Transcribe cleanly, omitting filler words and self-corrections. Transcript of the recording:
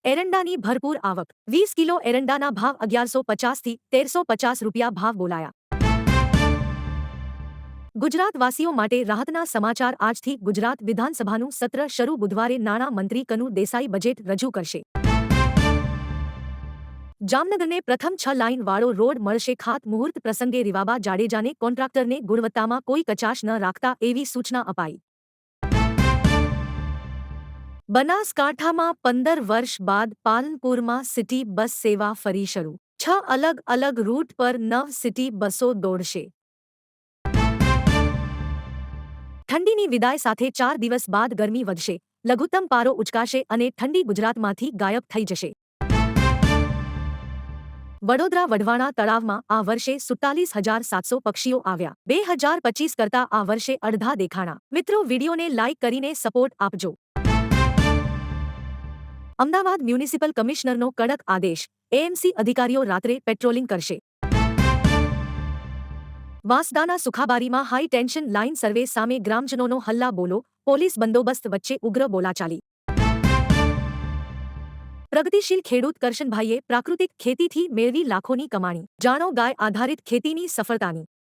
એરંડાની ભરપૂર આવક 20 કિલો એરંડાના ભાવ 1150 થી 1350 રૂપિયા ભાવ બોલાયા. ગુજરાતવાસીઓ માટે રાહતના સમાચાર આજથી ગુજરાત વિધાનસભાનું સત્ર શરૂ બુધવારે નાણાં મંત્રી કનુ દેસાઈ બજેટ રજૂ કરશે. જામનગરને પ્રથમ 6 લાઇન વાળો રોડ મળશે ખાતમુહૂર્ત પ્રસંગે રીવાબા જાડેજાને કોન્ટ્રાક્ટરને ગુણવત્તામાં કોઈ કચાશ ન રાખતા એવી સૂચના અપાઈ. બનાસકાંઠામાં 15 વર્ષ બાદ પાલનપુરમાં સિટી બસ સેવા ફરી શરૂ. 6 અલગ અલગ રૂટ પર 9 સિટી બસો દોડશે. ઠંડીની વિદાય સાથે 4 દિવસ બાદ ગરમી વધશે, લઘુત્તમ પારો ઉચકાશે અને ઠંડી ગુજરાતમાંથી ગાયબ થઈ જશે. વડોદરા વઢવાણા તળાવમાં આ વર્ષે 47,700 પક્ષીઓ આવ્યા. 2025 કરતા આ વર્ષે અડધા દેખાણા. મિત્રો, વિડીયોને લાઇક કરીને સપોર્ટ આપજો. અમદાવાદ મ્યુનિસિપલ કમિશનરનો કડક આદેશ, એએમસી અધિકારીઓ રાત્રે પેટ્રોલિંગ કરશે. વાંસદાના સુખાબારીમાં હાઈ ટેન્શન લાઇન સર્વે સામે ગ્રામજનોનો હલ્લા બોલો, પોલીસ બંદોબસ્ત વચ્ચે ઉગ્ર બોલાચાલી. પ્રગતિશીલ ખેડૂત કરશનભાઈએ પ્રાકૃતિક ખેતીથી મેળવી લાખોની કમાણી. જાણો ગાય આધારિત ખેતીની સફળતાની